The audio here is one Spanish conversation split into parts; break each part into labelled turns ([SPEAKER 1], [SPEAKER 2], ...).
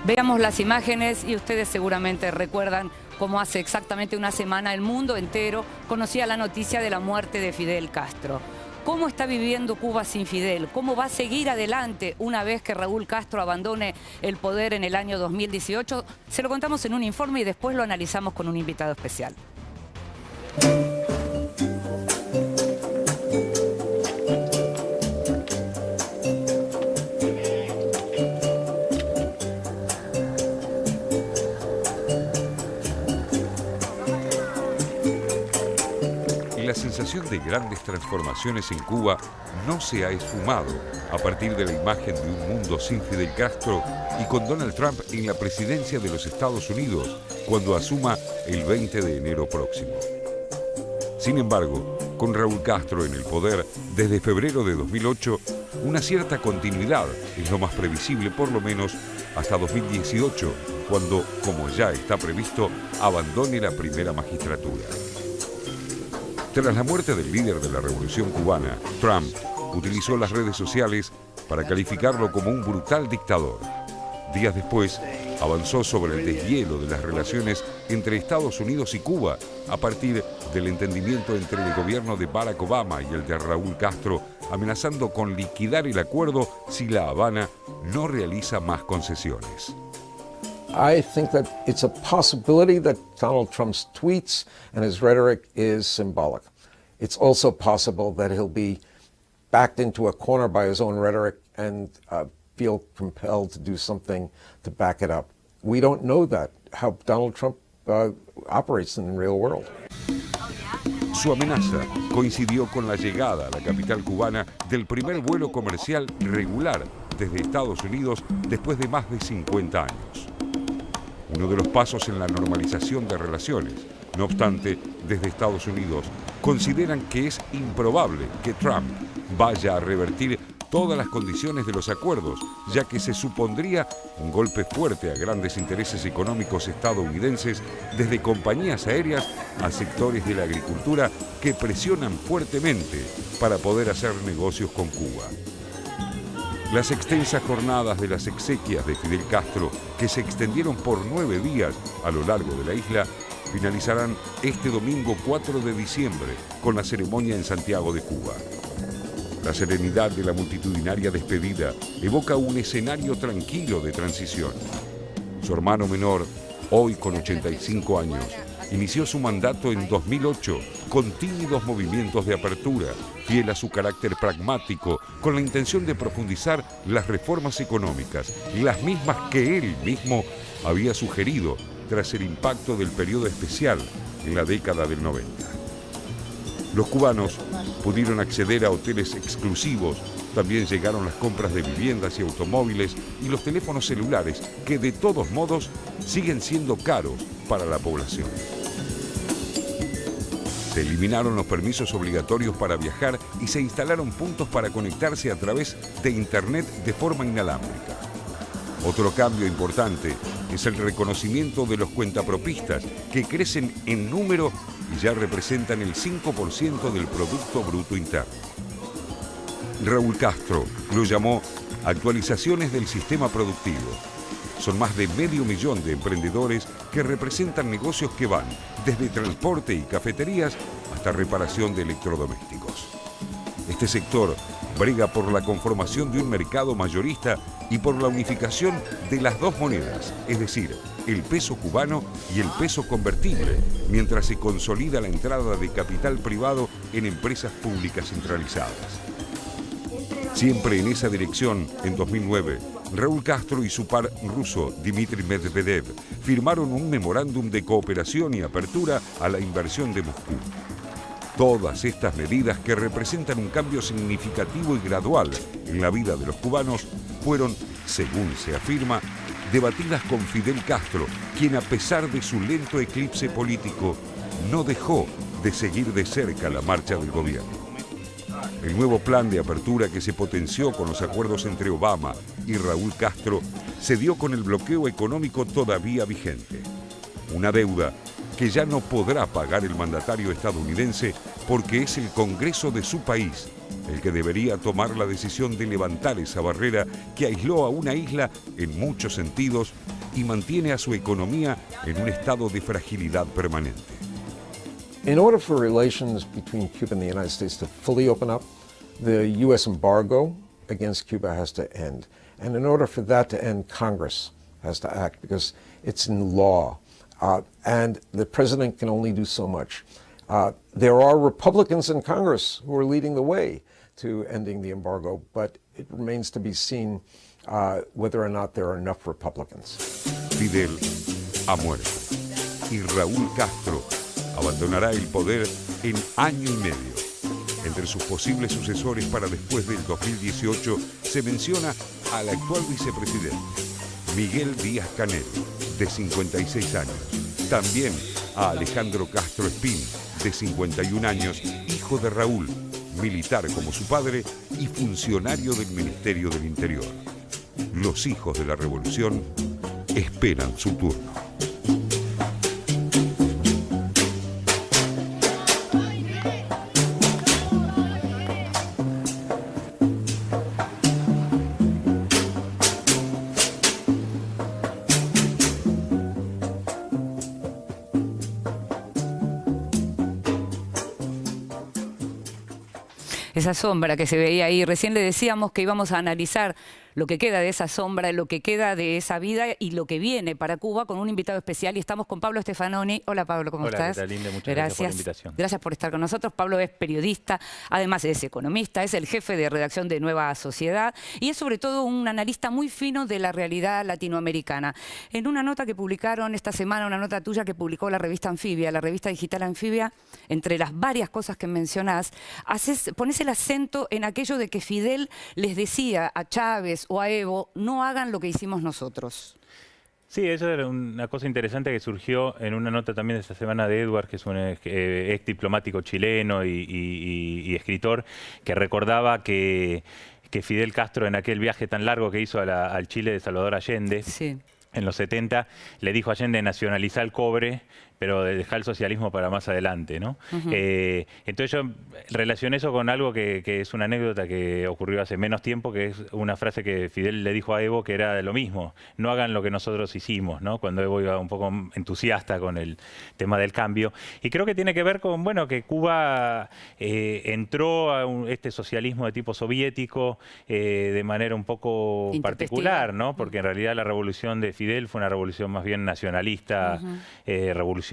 [SPEAKER 1] Veamos las imágenes y ustedes seguramente recuerdan cómo hace exactamente una semana el mundo entero conocía la noticia de la muerte de Fidel Castro. ¿Cómo está viviendo Cuba sin Fidel? ¿Cómo va a seguir adelante una vez que Raúl Castro abandone el poder en el año 2018? Se lo contamos en un informe y después lo analizamos con un invitado especial.
[SPEAKER 2] La sensación de grandes transformaciones en Cuba no se ha esfumado a partir de la imagen de un mundo sin Fidel Castro y con Donald Trump en la presidencia de los Estados Unidos cuando asuma el 20 de enero próximo. Sin embargo, con Raúl Castro en el poder desde febrero de 2008, una cierta continuidad es lo más previsible, por lo menos hasta 2018, cuando, como ya está previsto, abandone la primera magistratura. Tras la muerte del líder de la revolución cubana, Trump utilizó las redes sociales para calificarlo como un brutal dictador. Días después, avanzó sobre el deshielo de las relaciones entre Estados Unidos y Cuba a partir del entendimiento entre el gobierno de Barack Obama y el de Raúl Castro, amenazando con liquidar el acuerdo si La Habana no realiza más concesiones.
[SPEAKER 3] I think that it's a possibility that Donald Trump's tweets and his rhetoric is symbolic. It's also possible that he'll be backed into a corner by his own rhetoric and feel compelled to do something to back it up. We don't know that, how Donald Trump operates in the real world.
[SPEAKER 2] Su amenaza coincidió con la llegada a la capital cubana del primer vuelo comercial regular desde Estados Unidos después de más de 50 años. Uno de los pasos en la normalización de relaciones. No obstante, desde Estados Unidos consideran que es improbable que Trump vaya a revertir todas las condiciones de los acuerdos, ya que se supondría un golpe fuerte a grandes intereses económicos estadounidenses, desde compañías aéreas a sectores de la agricultura que presionan fuertemente para poder hacer negocios con Cuba. Las extensas jornadas de las exequias de Fidel Castro, que se extendieron por 9 días a lo largo de la isla, finalizarán este domingo 4 de diciembre con la ceremonia en Santiago de Cuba. La serenidad de la multitudinaria despedida evoca un escenario tranquilo de transición. Su hermano menor, hoy con 85 años, inició su mandato en 2008 con tímidos movimientos de apertura, fiel a su carácter pragmático, con la intención de profundizar las reformas económicas, las mismas que él mismo había sugerido tras el impacto del periodo especial en la década del 90. Los cubanos pudieron acceder a hoteles exclusivos, también llegaron las compras de viviendas y automóviles y los teléfonos celulares, que de todos modos siguen siendo caros para la población. Se eliminaron los permisos obligatorios para viajar y se instalaron puntos para conectarse a través de Internet de forma inalámbrica. Otro cambio importante es el reconocimiento de los cuentapropistas, que crecen en número y ya representan el 5% del Producto Bruto Interno. Raúl Castro lo llamó actualizaciones del sistema productivo. Son más de 500.000 de emprendedores que representan negocios que van desde transporte y cafeterías hasta reparación de electrodomésticos. Este sector brega por la conformación de un mercado mayorista y por la unificación de las dos monedas, es decir, el peso cubano y el peso convertible, mientras se consolida la entrada de capital privado en empresas públicas centralizadas. Siempre en esa dirección, en 2009, Raúl Castro y su par ruso, Dmitry Medvedev, firmaron un memorándum de cooperación y apertura a la inversión de Moscú. Todas estas medidas, que representan un cambio significativo y gradual en la vida de los cubanos, fueron, según se afirma, debatidas con Fidel Castro, quien, a pesar de su lento eclipse político, no dejó de seguir de cerca la marcha del gobierno. El nuevo plan de apertura, que se potenció con los acuerdos entre Obama y Raúl Castro, se dio con el bloqueo económico todavía vigente. Una deuda que ya no podrá pagar el mandatario estadounidense porque es el Congreso de su país el que debería tomar la decisión de levantar esa barrera que aisló a una isla en muchos sentidos y mantiene a su economía en un estado de fragilidad permanente.
[SPEAKER 3] In order for relations between Cuba and the United States to fully open up, the U.S. embargo against Cuba has to end. And in order for that to end, Congress has to act because it's in law. And the president can only do so much. There are Republicans in Congress who are leading the way to ending the embargo, but it remains to be seen whether or not there are enough Republicans.
[SPEAKER 2] Fidel ha muerto y Raúl Castro abandonará el poder en año y medio. Entre sus posibles sucesores para después del 2018 se menciona al actual vicepresidente, Miguel Díaz-Canel, de 56 años. También a Alejandro Castro Espín, de 51 años, hijo de Raúl, militar como su padre y funcionario del Ministerio del Interior. Los hijos de la revolución esperan su turno.
[SPEAKER 1] Esa sombra que se veía ahí, recién le decíamos que íbamos a analizar lo que queda de esa sombra, lo que queda de esa vida y lo que viene para Cuba con un invitado especial. Y estamos con Pablo Stefanoni. Hola Pablo, ¿cómo estás?
[SPEAKER 4] Hola, Linda, muchas gracias por la invitación.
[SPEAKER 1] Gracias por estar con nosotros. Pablo es periodista, además es economista, es el jefe de redacción de Nueva Sociedad y es sobre todo un analista muy fino de la realidad latinoamericana. En una nota que publicaron esta semana, una nota tuya que publicó la revista Anfibia, la revista digital Anfibia, entre las varias cosas que mencionás, pones el acento en aquello de que Fidel les decía a Chávez o a Evo, no hagan lo que hicimos nosotros.
[SPEAKER 4] Sí, eso era una cosa interesante que surgió en una nota también de esta semana de Edward, que es un ex diplomático chileno y escritor, que recordaba que Fidel Castro, en aquel viaje tan largo que hizo al Chile de Salvador Allende,
[SPEAKER 1] sí,
[SPEAKER 4] en los 70, le dijo a Allende: nacionalizar el cobre, pero dejar el socialismo para más adelante, ¿no? Entonces yo relacioné eso con algo que es una anécdota que ocurrió hace menos tiempo, que es una frase que Fidel le dijo a Evo, que era lo mismo: no hagan lo que nosotros hicimos, ¿no? Cuando Evo iba un poco entusiasta con el tema del cambio. Y creo que tiene que ver con, bueno, que Cuba entró a este socialismo de tipo soviético de manera un poco particular, ¿no? Porque en realidad la revolución de Fidel fue una revolución más bien nacionalista, revolucionaria,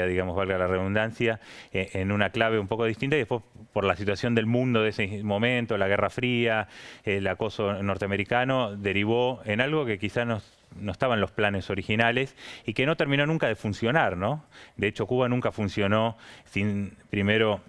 [SPEAKER 4] digamos, valga la redundancia, en una clave un poco distinta, y después por la situación del mundo de ese momento, la Guerra Fría, el acoso norteamericano, derivó en algo que quizás no estaba en los planes originales y que no terminó nunca de funcionar, ¿no? De hecho, Cuba nunca funcionó sin primero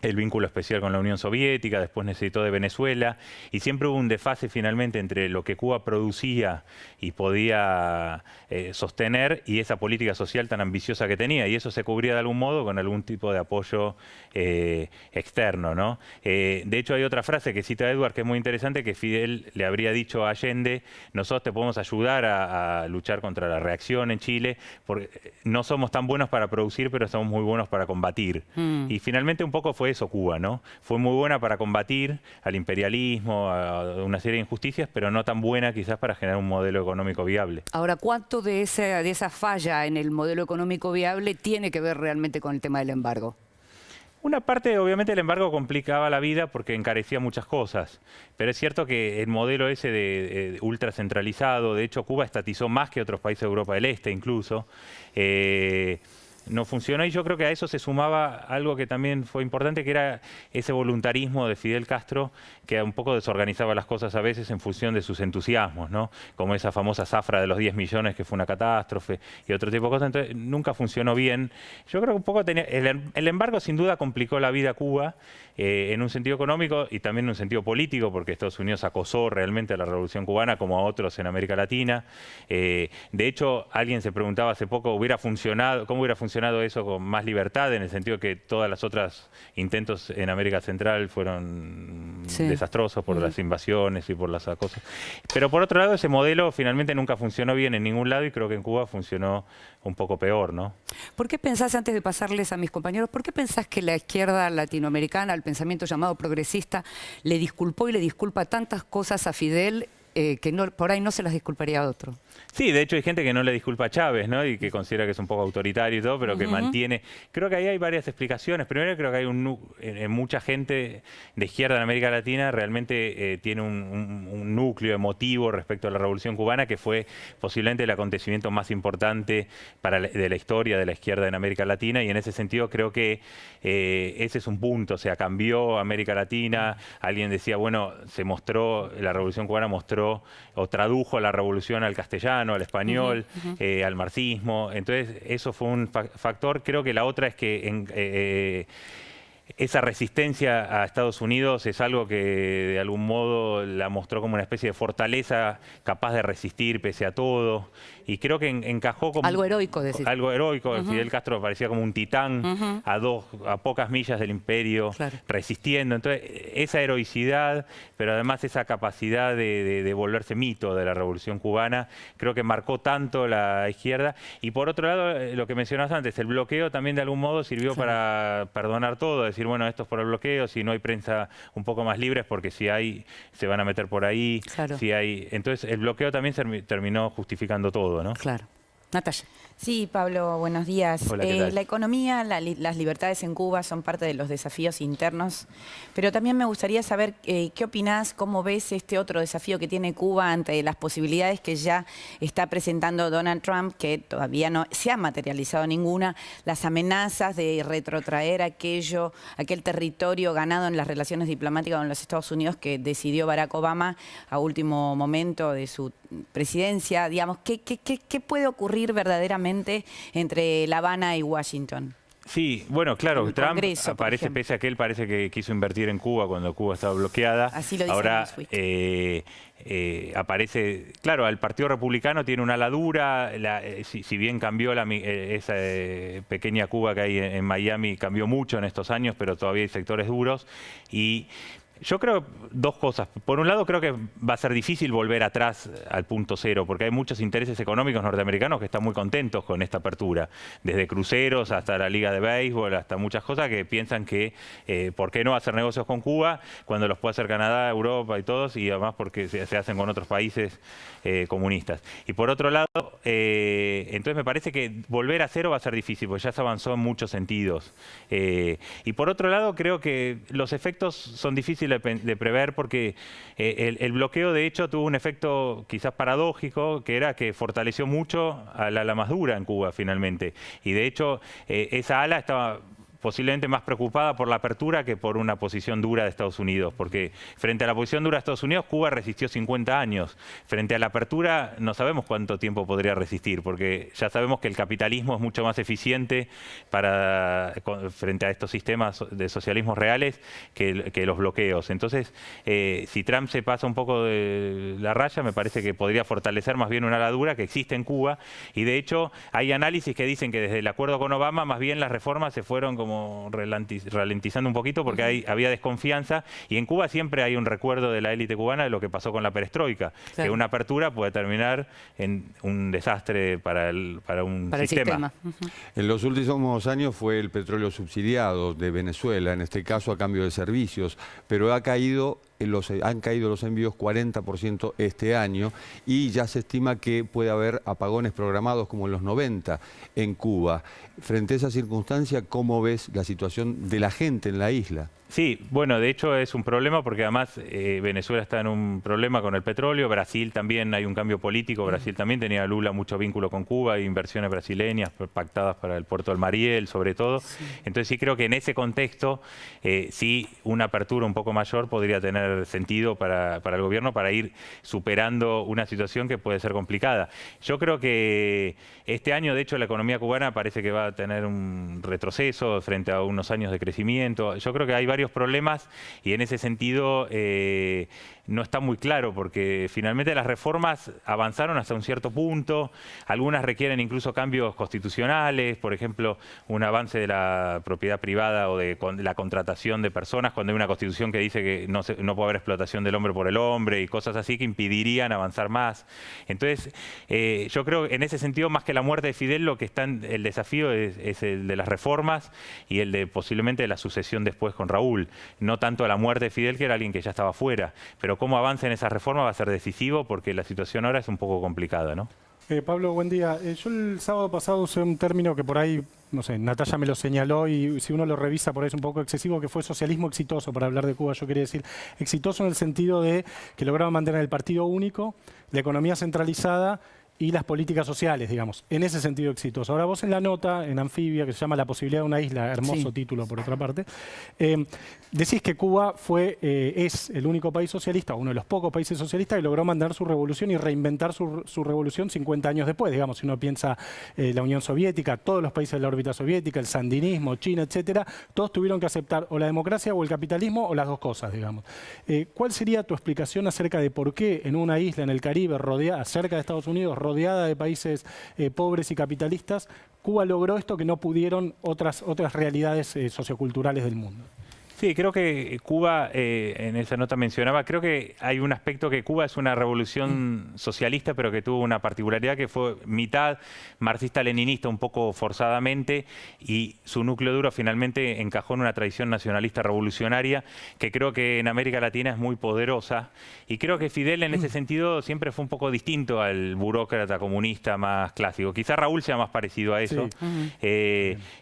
[SPEAKER 4] el vínculo especial con la Unión Soviética, después necesitó de Venezuela, y siempre hubo un desfase finalmente entre lo que Cuba producía y podía sostener y esa política social tan ambiciosa que tenía, y eso se cubría de algún modo con algún tipo de apoyo externo, ¿no? De hecho, hay otra frase que cita Edward que es muy interesante, que Fidel le habría dicho a Allende: nosotros te podemos ayudar a luchar contra la reacción en Chile, porque no somos tan buenos para producir, pero somos muy buenos para combatir. Y finalmente un poco fue eso Cuba, ¿no? Fue muy buena para combatir al imperialismo, a una serie de injusticias, pero no tan buena quizás para generar un modelo económico viable.
[SPEAKER 1] Ahora, ¿cuánto de esa falla en el modelo económico viable tiene que ver realmente con el tema del embargo?
[SPEAKER 4] Una parte, obviamente, el embargo complicaba la vida porque encarecía muchas cosas, pero es cierto que el modelo ese de ultra centralizado, de hecho Cuba estatizó más que otros países de Europa del Este incluso, no funcionó, y yo creo que a eso se sumaba algo que también fue importante, que era ese voluntarismo de Fidel Castro, que un poco desorganizaba las cosas a veces en función de sus entusiasmos, ¿no? Como esa famosa zafra de los 10 millones que fue una catástrofe y otro tipo de cosas. Entonces nunca funcionó bien. Yo creo que un poco tenía el embargo sin duda complicó la vida a Cuba en un sentido económico y también en un sentido político, porque Estados Unidos acosó realmente a la Revolución Cubana como a otros en América Latina. De hecho, alguien se preguntaba hace poco, ¿cómo hubiera funcionado funcionado eso con más libertad, en el sentido que todas las otras intentos en América Central fueron desastrosos por las invasiones y por las cosas. Pero por otro lado, ese modelo finalmente nunca funcionó bien en ningún lado y creo que en Cuba funcionó un poco peor, ¿no?
[SPEAKER 1] ¿Por qué pensás, antes de pasarles a mis compañeros, por qué pensás que la izquierda latinoamericana, el pensamiento llamado progresista, le disculpó y le disculpa tantas cosas a Fidel que no, por ahí no se las disculparía a otro?
[SPEAKER 4] Sí, de hecho hay gente que no le disculpa a Chávez, ¿no? Y que considera que es un poco autoritario y todo, pero que mantiene... Creo que ahí hay varias explicaciones. Primero, creo que hay mucha gente de izquierda en América Latina realmente tiene un núcleo emotivo respecto a la Revolución Cubana, que fue posiblemente el acontecimiento más importante de la historia de la izquierda en América Latina, y en ese sentido creo que ese es un punto. O sea, cambió América Latina. Alguien decía, bueno, la Revolución Cubana mostró o tradujo la revolución al castellano, al español, al marxismo. Entonces, eso fue un factor. Creo que la otra es que esa resistencia a Estados Unidos es algo que de algún modo la mostró como una especie de fortaleza capaz de resistir pese a todo. Y creo que encajó como...
[SPEAKER 1] Algo heroico, decir.
[SPEAKER 4] Algo heroico. Fidel Castro parecía como un titán a pocas millas del imperio, resistiendo. Entonces, esa heroicidad, pero además esa capacidad de volverse mito de la Revolución Cubana, creo que marcó tanto la izquierda. Y por otro lado, lo que mencionabas antes, el bloqueo también de algún modo sirvió para perdonar todo, decir, bueno, esto es por el bloqueo, si no hay prensa un poco más libre es porque si hay, se van a meter por ahí. Si hay... Entonces, el bloqueo también terminó justificando todo, ¿no?
[SPEAKER 1] Claro. Natalia.
[SPEAKER 5] Sí, Pablo, buenos días.
[SPEAKER 4] Hola, ¿qué tal?
[SPEAKER 5] La economía, las libertades en Cuba son parte de los desafíos internos, pero también me gustaría saber qué opinás, cómo ves este otro desafío que tiene Cuba ante las posibilidades que ya está presentando Donald Trump, que todavía no se ha materializado ninguna, las amenazas de retrotraer aquel territorio ganado en las relaciones diplomáticas con los Estados Unidos que decidió Barack Obama a último momento de su presidencia. Digamos, ¿qué puede ocurrir verdaderamente entre La Habana y Washington?
[SPEAKER 4] Sí, bueno, claro, Trump
[SPEAKER 5] Congreso,
[SPEAKER 4] parece, pese a que él parece que quiso invertir en Cuba cuando Cuba estaba bloqueada.
[SPEAKER 5] Así lo dice
[SPEAKER 4] ahora aparece, claro, el Partido Republicano tiene una ala dura, si bien cambió esa pequeña Cuba que hay en Miami, cambió mucho en estos años, pero todavía hay sectores duros. Y yo creo dos cosas. Por un lado, creo que va a ser difícil volver atrás al punto cero, porque hay muchos intereses económicos norteamericanos que están muy contentos con esta apertura. Desde cruceros hasta la Liga de Béisbol, hasta muchas cosas que piensan que ¿por qué no hacer negocios con Cuba cuando los puede hacer Canadá, Europa y todos? Y además porque se hacen con otros países comunistas. Y por otro lado, entonces me parece que volver a cero va a ser difícil, porque ya se avanzó en muchos sentidos. Y por otro lado, creo que los efectos son difíciles de prever porque el bloqueo de hecho tuvo un efecto quizás paradójico, que era que fortaleció mucho al ala más dura en Cuba finalmente. Y de hecho esa ala estaba posiblemente más preocupada por la apertura que por una posición dura de Estados Unidos, porque frente a la posición dura de Estados Unidos, Cuba resistió 50 años. Frente a la apertura, no sabemos cuánto tiempo podría resistir, porque ya sabemos que el capitalismo es mucho más eficiente frente a estos sistemas de socialismos reales que los bloqueos. Entonces, si Trump se pasa un poco de la raya, me parece que podría fortalecer más bien una ala dura que existe en Cuba, y de hecho hay análisis que dicen que desde el acuerdo con Obama, más bien las reformas se fueron como ralentizando un poquito porque había desconfianza, y en Cuba siempre hay un recuerdo de la élite cubana de lo que pasó con la perestroika, que una apertura puede terminar en un desastre para un sistema.
[SPEAKER 6] En los últimos años fue el petróleo subsidiado de Venezuela, en este caso a cambio de servicios, pero han caído los envíos 40% este año, y ya se estima que puede haber apagones programados como en los 90 en Cuba. Frente a esa circunstancia, ¿cómo ves la situación de la gente en la isla?
[SPEAKER 4] Sí, bueno, de hecho es un problema porque además Venezuela está en un problema con el petróleo, Brasil también hay un cambio político, Brasil también tenía Lula mucho vínculo con Cuba, inversiones brasileñas pactadas para el puerto del Mariel sobre todo. Entonces sí creo que en ese contexto sí una apertura un poco mayor podría tener tener sentido para el gobierno para ir superando una situación que puede ser complicada. Yo creo que este año, de hecho, la economía cubana parece que va a tener un retroceso frente a unos años de crecimiento. Yo creo que hay varios problemas y en ese sentido no está muy claro, porque finalmente las reformas avanzaron hasta un cierto punto, algunas requieren incluso cambios constitucionales, por ejemplo, un avance de la propiedad privada o de la contratación de personas, cuando hay una constitución que dice que no puede haber explotación del hombre por el hombre y cosas así que impedirían avanzar más. Entonces, yo creo que en ese sentido, más que la muerte de Fidel, lo que está el desafío es el de las reformas y el de posiblemente la sucesión después con Raúl. No tanto la muerte de Fidel, que era alguien que ya estaba fuera, pero cómo avancen esas reformas va a ser decisivo, porque la situación ahora es un poco complicada, ¿no?
[SPEAKER 7] Pablo, buen día. Yo el sábado pasado usé un término que por ahí, no sé, Natalia me lo señaló y si uno lo revisa por ahí es un poco excesivo, que fue socialismo exitoso para hablar de Cuba. Yo quería decir exitoso en el sentido de que lograron mantener el partido único, la economía centralizada y las políticas sociales, digamos. En ese sentido exitoso. Ahora vos en la nota, en Anfibia, que se llama La posibilidad de una isla, hermoso título por otra parte, decís que Cuba es el único país socialista, uno de los pocos países socialistas que logró mantener su revolución y reinventar su revolución 50 años después. Digamos, si uno piensa la Unión Soviética, todos los países de la órbita soviética, el sandinismo, China, etcétera, todos tuvieron que aceptar o la democracia o el capitalismo o las dos cosas, digamos. ¿Cuál sería tu explicación acerca de por qué en una isla en el Caribe, cerca de Estados Unidos, rodeada de países pobres y capitalistas, Cuba logró esto que no pudieron otras realidades socioculturales del mundo?
[SPEAKER 4] Sí, creo que Cuba, en esa nota mencionaba, creo que hay un aspecto que Cuba es una revolución socialista, pero que tuvo una particularidad que fue mitad marxista-leninista, un poco forzadamente, y su núcleo duro finalmente encajó en una tradición nacionalista revolucionaria, que creo que en América Latina es muy poderosa. Y creo que Fidel en ese sentido siempre fue un poco distinto al burócrata comunista más clásico. Quizá Raúl sea más parecido a eso. Sí.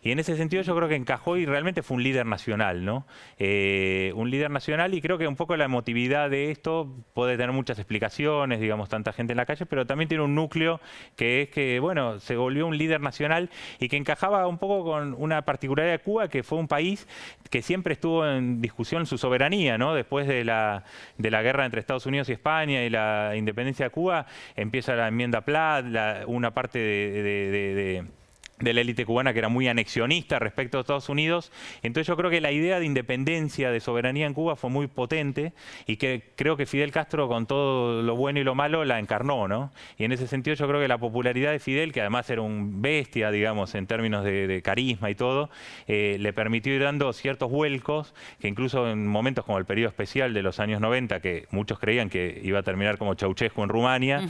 [SPEAKER 4] Y en ese sentido yo creo que encajó y realmente fue un líder nacional, ¿no? Un líder nacional, y creo que un poco la emotividad de esto puede tener muchas explicaciones, digamos, tanta gente en la calle, pero también tiene un núcleo que es que, bueno, se volvió un líder nacional y que encajaba un poco con una particularidad de Cuba, que fue un país que siempre estuvo en discusión su soberanía, ¿no? Después de la guerra entre Estados Unidos y España y la independencia de Cuba, empieza la enmienda Platt, una parte de la élite cubana que era muy anexionista respecto a Estados Unidos. Entonces yo creo que la idea de independencia, de soberanía en Cuba fue muy potente y que creo que Fidel Castro, con todo lo bueno y lo malo, la encarnó, ¿no? Y en ese sentido yo creo que la popularidad de Fidel, que además era un bestia, digamos, en términos de carisma y todo, le permitió ir dando ciertos vuelcos, que incluso en momentos como el periodo especial de los años 90, que muchos creían que iba a terminar como Ceausescu en Rumania,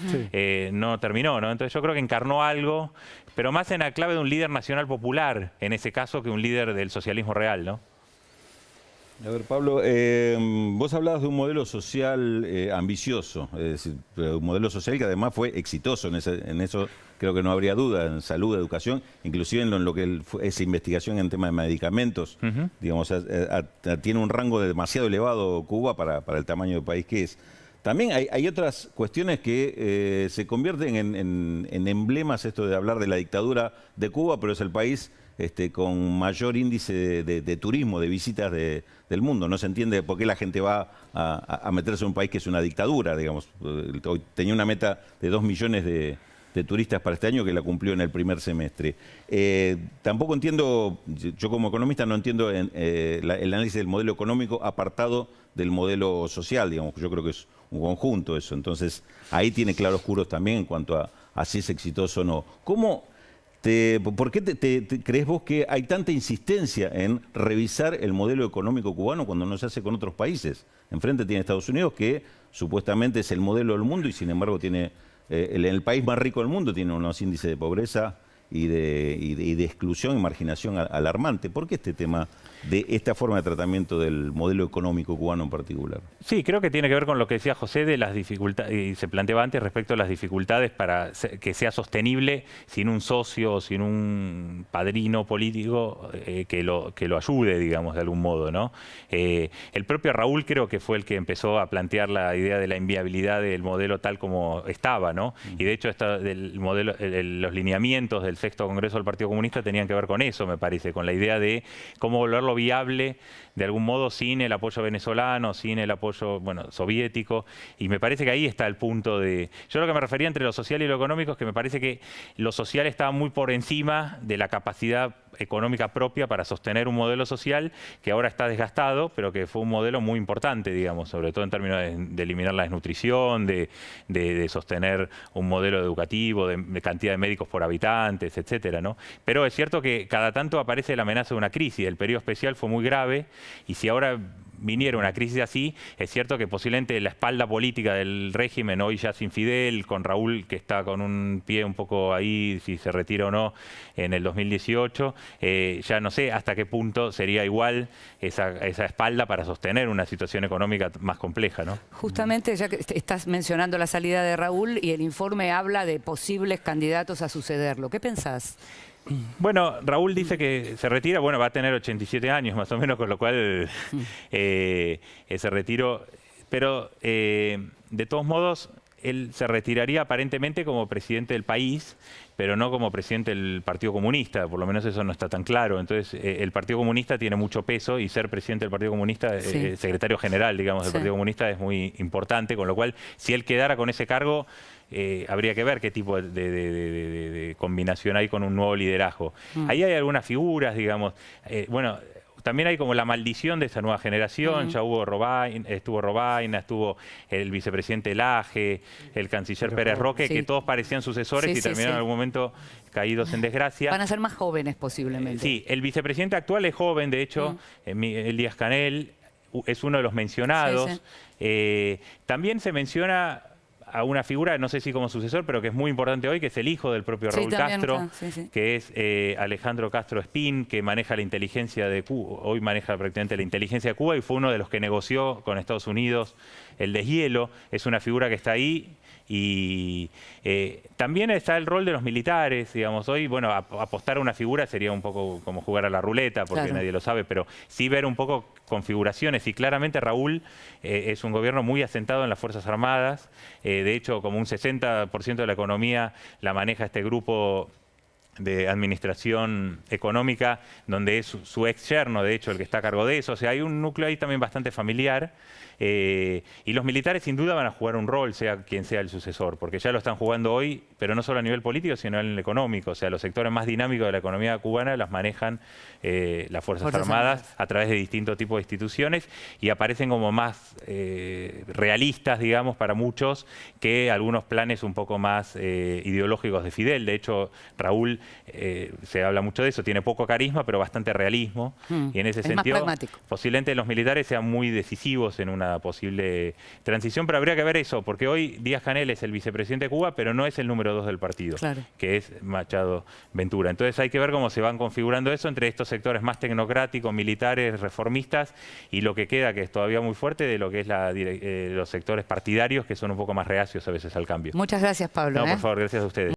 [SPEAKER 4] no terminó, ¿no? Entonces yo creo que encarnó algo, pero más en la clave de un líder nacional popular, en ese caso, que un líder del socialismo real, ¿no?
[SPEAKER 8] A ver, Pablo, vos hablabas de un modelo social ambicioso, es decir, un modelo social que además fue exitoso, en eso creo que no habría duda, en salud, educación, inclusive en lo que es investigación en tema de medicamentos, digamos, tiene un rango demasiado elevado Cuba para el tamaño del país que es. También hay otras cuestiones que se convierten en emblemas, esto de hablar de la dictadura de Cuba, pero es el país con mayor índice de turismo, de visitas del mundo. No se entiende por qué la gente va a meterse en un país que es una dictadura, digamos. Hoy tenía una meta de 2 millones de turistas para este año, que la cumplió en el primer semestre. Tampoco entiendo, yo como economista no entiendo el análisis del modelo económico apartado del modelo social, digamos. Yo creo que es un conjunto eso. Entonces, ahí tiene claroscuros también en cuanto a si es exitoso o no. ¿Por qué crees vos que hay tanta insistencia en revisar el modelo económico cubano cuando no se hace con otros países? Enfrente tiene Estados Unidos, que supuestamente es el modelo del mundo y sin embargo tiene el país más rico del mundo tiene unos índices de pobreza y de exclusión y marginación alarmante. ¿Por qué este tema de esta forma de tratamiento del modelo económico cubano en particular?
[SPEAKER 4] Sí, creo que tiene que ver con lo que decía José de las dificultades, y se planteaba antes respecto a las dificultades para que sea sostenible sin un socio, sin un padrino político que lo ayude, digamos, de algún modo, ¿no? El propio Raúl creo que fue el que empezó a plantear la idea de la inviabilidad del modelo tal como estaba, ¿no? Y de hecho del modelo, los lineamientos del sexto Congreso del Partido Comunista tenían que ver con eso, me parece, con la idea de cómo volverlo viable de algún modo sin el apoyo venezolano, sin el apoyo, bueno, soviético, y me parece que ahí está el punto de... Yo lo que me refería entre lo social y lo económico es que me parece que lo social estaba muy por encima de la capacidad económica propia para sostener un modelo social que ahora está desgastado, pero que fue un modelo muy importante, digamos, sobre todo en términos de eliminar la desnutrición, de sostener un modelo educativo, de cantidad de médicos por habitantes, etcétera, ¿no? Pero es cierto que cada tanto aparece la amenaza de una crisis. El periodo especial fue muy grave y si ahora viniera una crisis así, es cierto que posiblemente la espalda política del régimen, hoy ya sin Fidel, con Raúl que está con un pie un poco ahí, si se retira o no, en el 2018, ya no sé hasta qué punto sería igual esa espalda para sostener una situación económica más compleja, ¿no?
[SPEAKER 1] Justamente, ya que estás mencionando la salida de Raúl y el informe habla de posibles candidatos a sucederlo, ¿qué pensás?
[SPEAKER 4] Bueno, Raúl dice que se retira, bueno, va a tener 87 años más o menos, con lo cual ese retiro, pero de todos modos él se retiraría aparentemente como presidente del país, pero no como presidente del Partido Comunista, por lo menos eso no está tan claro. Entonces, el Partido Comunista tiene mucho peso y ser presidente del Partido Comunista,
[SPEAKER 1] Sí.
[SPEAKER 4] secretario general, digamos, del
[SPEAKER 1] Sí.
[SPEAKER 4] Partido Comunista es muy importante, con lo cual, si él quedara con ese cargo, habría que ver qué tipo de combinación hay con un nuevo liderazgo. Ahí hay algunas figuras, digamos, bueno... También hay como la maldición de esa nueva generación, ya hubo estuvo Robaina, estuvo el vicepresidente Laje, el canciller Pérez Roque,
[SPEAKER 1] Sí.
[SPEAKER 4] que todos parecían sucesores
[SPEAKER 1] Sí,
[SPEAKER 4] y
[SPEAKER 1] sí,
[SPEAKER 4] terminaron
[SPEAKER 1] sí.
[SPEAKER 4] en algún momento caídos en desgracia.
[SPEAKER 1] Van a ser más jóvenes posiblemente.
[SPEAKER 4] Sí, el vicepresidente actual es joven, de hecho, Miguel Díaz-Canel es uno de los mencionados.
[SPEAKER 1] Sí,
[SPEAKER 4] También se menciona a una figura, no sé si como sucesor, pero que es muy importante hoy, que es el hijo del propio
[SPEAKER 1] Sí,
[SPEAKER 4] Raúl
[SPEAKER 1] también
[SPEAKER 4] Castro,
[SPEAKER 1] está, sí, sí.
[SPEAKER 4] que es Alejandro Castro Espín, que maneja la inteligencia de Cuba, hoy maneja prácticamente la inteligencia de Cuba y fue uno de los que negoció con Estados Unidos el deshielo. Es una figura que está ahí. Y también está el rol de los militares, digamos. Hoy, bueno, apostar a una figura sería un poco como jugar a la ruleta, porque
[SPEAKER 1] Claro.
[SPEAKER 4] nadie lo sabe, pero sí ver un poco configuraciones. Y claramente Raúl es un gobierno muy asentado en las Fuerzas Armadas. De hecho, como un 60% de la economía la maneja este grupo de administración económica, donde es su ex yerno, de hecho, el que está a cargo de eso. O sea, hay un núcleo ahí también bastante familiar. Y los militares sin duda van a jugar un rol, sea quien sea el sucesor, porque ya lo están jugando hoy, pero no solo a nivel político, sino a nivel económico. O sea, los sectores más dinámicos de la economía cubana las manejan las Fuerzas Armadas a través de distintos tipos de instituciones y aparecen como más realistas, digamos, para muchos, que algunos planes un poco más ideológicos de Fidel. De hecho, Raúl, se habla mucho de eso, tiene poco carisma, pero bastante realismo. Y en ese
[SPEAKER 1] Es más
[SPEAKER 4] sentido,
[SPEAKER 1] pragmático.
[SPEAKER 4] posiblemente los militares sean muy decisivos en una posible transición, pero habría que ver eso, porque hoy Díaz-Canel es el vicepresidente de Cuba, pero no es el número 2 del partido,
[SPEAKER 1] Claro.
[SPEAKER 4] que es Machado Ventura. Entonces hay que ver cómo se van configurando eso entre estos sectores más tecnocráticos, militares, reformistas, y lo que queda, que es todavía muy fuerte, de lo que es los sectores partidarios, que son un poco más reacios a veces al cambio.
[SPEAKER 1] Muchas gracias, Pablo.
[SPEAKER 4] No, por favor, gracias a ustedes.